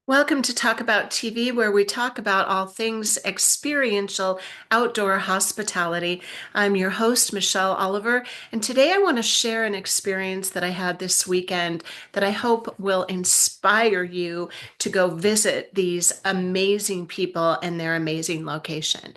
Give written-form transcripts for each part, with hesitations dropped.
Welcome to Talk About TV, where we talk about all things experiential outdoor hospitality. I'm your host, Michelle Oliver, and today I want to share an experience that I had this weekend that I hope will inspire you to go visit these amazing people and their amazing location.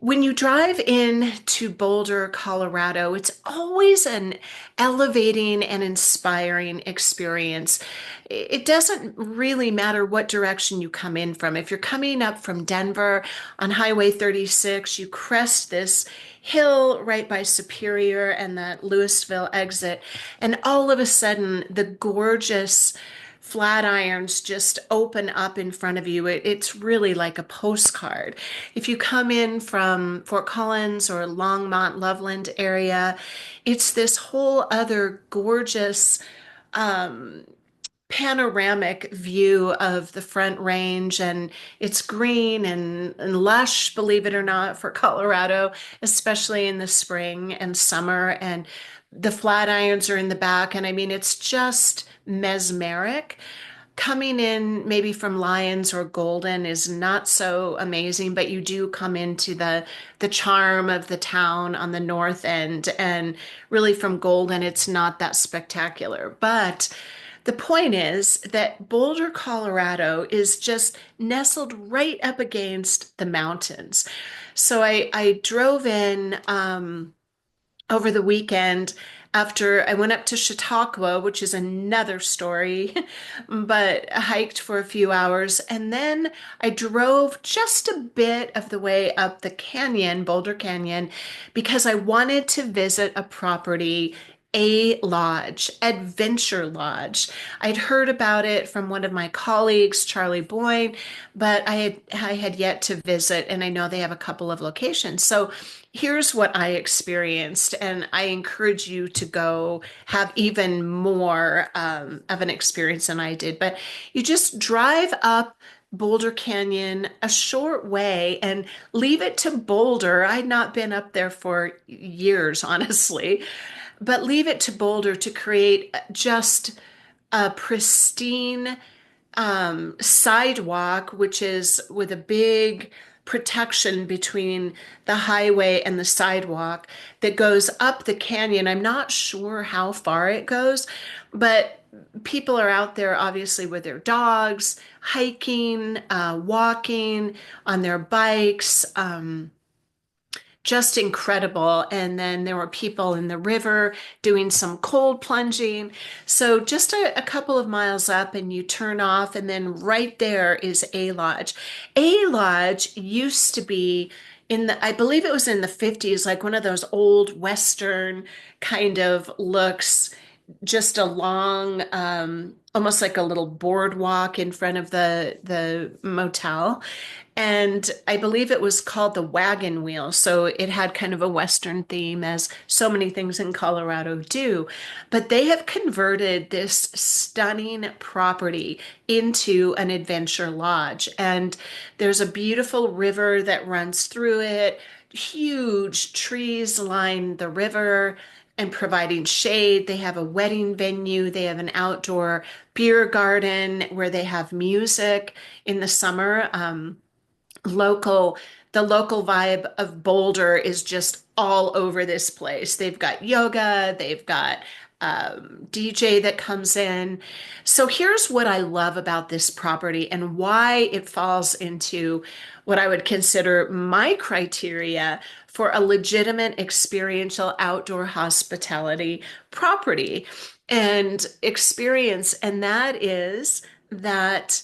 When you drive in to Boulder, Colorado, it's always an elevating and inspiring experience. It doesn't really matter what direction you come in from. If you're coming up from Denver on Highway 36, you crest this hill right by Superior and that Louisville exit, and all of a sudden, the gorgeous Flatirons just open up in front of you. It's really like a postcard. If you come in from Fort Collins or Longmont, Loveland area, it's this whole other gorgeous um, panoramic view of the Front Range, and it's green and lush, believe it or not, for Colorado, especially in the spring and summer. And the Flatirons are in the back, and I mean, it's just mesmeric. Coming in maybe from Lyons or Golden is not so amazing, but you do come into the charm of the town on the north end, and really from Golden, it's not that spectacular. But the point is that Boulder, Colorado is just nestled right up against the mountains. So I drove in over the weekend after I went up to Chautauqua, which is another story, but hiked for a few hours. And then I drove just a bit of the way up the canyon, Boulder Canyon, because I wanted to visit a property. A lodge, Adventure Lodge. I'd heard about it from one of my colleagues, Charlie Boyne, but I had yet to visit, and I know they have a couple of locations. So here's what I experienced, and I encourage you to go have even more of an experience than I did. But you just drive up Boulder Canyon a short way and leave it to Boulder. I'd not been up there for years, honestly, but leave it to Boulder to create just a pristine sidewalk, which is with a big protection between the highway and the sidewalk that goes up the canyon. I'm not sure how far it goes, but people are out there obviously with their dogs, hiking, walking on their bikes. Just incredible. And then there were people in the river doing some cold plunging. So just a couple of miles up and you turn off, and then right there is A Lodge. A Lodge used to be I believe it was in the 50s, like one of those old Western kind of looks, just a long, almost like a little boardwalk in front of the motel. And I believe it was called the Wagon Wheel. So it had kind of a Western theme, as so many things in Colorado do. But they have converted this stunning property into an adventure lodge. And there's a beautiful river that runs through it. Huge trees line the river and providing shade. They have a wedding venue. They have an outdoor beer garden where they have music in the summer. Local the local vibe of Boulder is just all over this place. They've got yoga, they've got DJ that comes in. So here's what I love about this property and why it falls into what I would consider my criteria for a legitimate experiential outdoor hospitality property and experience. And that is that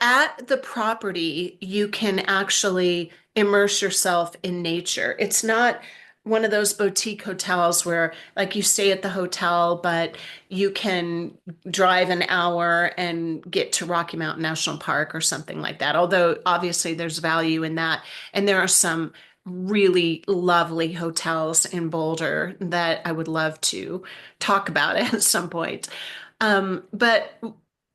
at the property, you can actually immerse yourself in nature. It's not one of those boutique hotels where, like, you stay at the hotel, but you can drive an hour and get to Rocky Mountain National Park or something like that. Although, obviously, there's value in that. And there are some really lovely hotels in Boulder that I would love to talk about at some point. But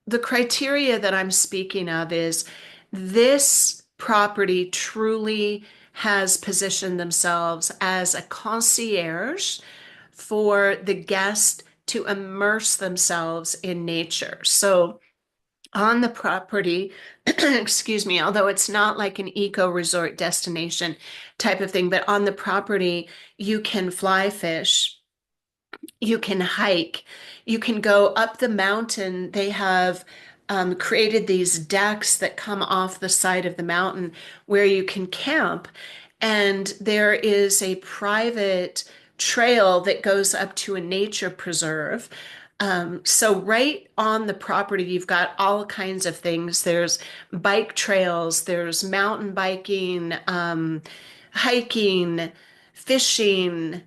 the criteria that I'm speaking of is this property truly has positioned themselves as a concierge for the guest to immerse themselves in nature. So On the property, excuse me, although it's not like an eco resort destination type of thing, but on the property, you can fly fish, you can hike, you can go up the mountain. They have created these decks that come off the side of the mountain where you can camp. And there is a private trail that goes up to a nature preserve. So right on the property, you've got all kinds of things. There's bike trails, there's mountain biking, hiking, fishing,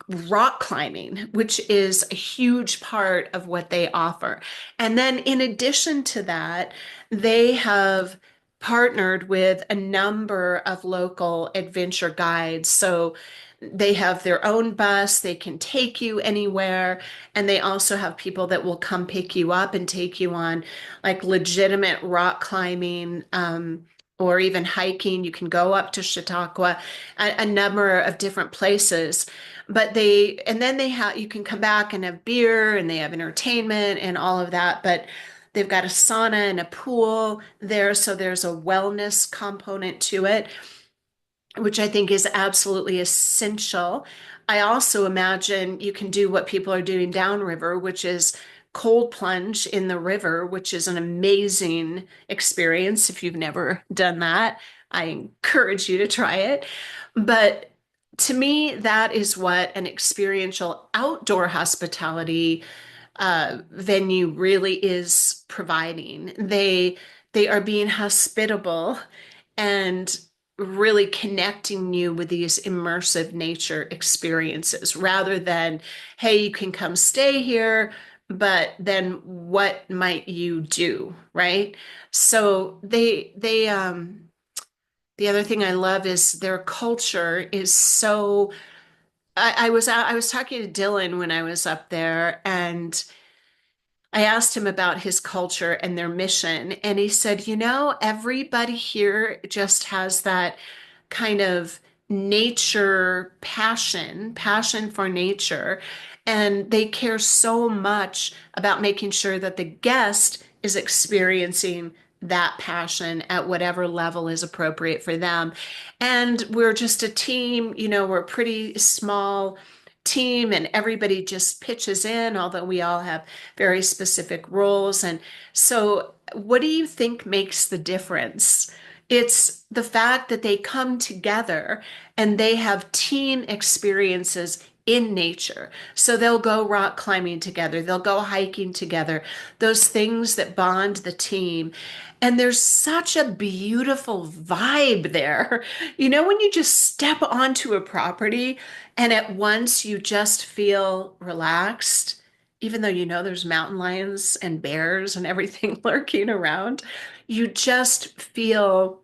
rock climbing, which is a huge part of what they offer. And then in addition to that, they have partnered with a number of local adventure guides. So they have their own bus, they can take you anywhere, and they also have people that will come pick you up and take you on like legitimate rock climbing, or even hiking. You can go up to Chautauqua, a number of different places. But and then they have, you can come back and have beer and they have entertainment and all of that. But they've got a sauna and a pool there. So there's a wellness component to it, which I think is absolutely essential. I also imagine you can do what people are doing downriver, which is cold plunge in the river, which is an amazing experience. If you've never done that, I encourage you to try it. But to me, that is what an experiential outdoor hospitality venue really is providing. They are being hospitable and really connecting you with these immersive nature experiences rather than, hey, you can come stay here, but then what might you do, right? So the other thing I love is their culture is so. I was talking to Dylan when I was up there, and I asked him about his culture and their mission, and he said, everybody here just has that kind of nature passion for nature, and they care so much about making sure that the guest is experiencing that passion at whatever level is appropriate for them. And we're just a team, we're a pretty small team and everybody just pitches in, although we all have very specific roles. And so, what do you think makes the difference? It's the fact that they come together and they have team experiences in nature. So they'll go rock climbing together, they'll go hiking together, those things that bond the team. And there's such a beautiful vibe there. When you just step onto a property and at once you just feel relaxed, even though there's mountain lions and bears and everything lurking around, you just feel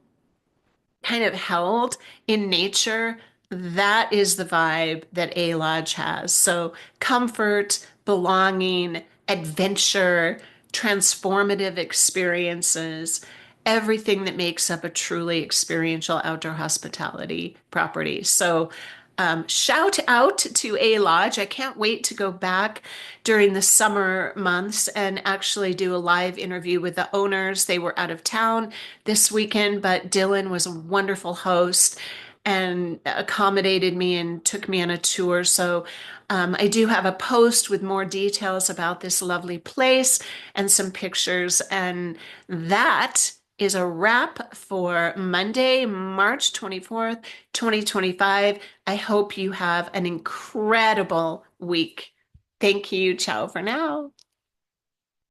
kind of held in nature. That is the vibe that A Lodge has. So comfort, belonging, adventure, transformative experiences, everything that makes up a truly experiential outdoor hospitality property. So shout out to A Lodge. I can't wait to go back during the summer months and actually do a live interview with the owners. They were out of town this weekend, but Dylan was a wonderful host and accommodated me and took me on a tour. So I do have a post with more details about this lovely place and some pictures. And that is a wrap for Monday, March 24th, 2025. I hope you have an incredible week. Thank you. Ciao for now.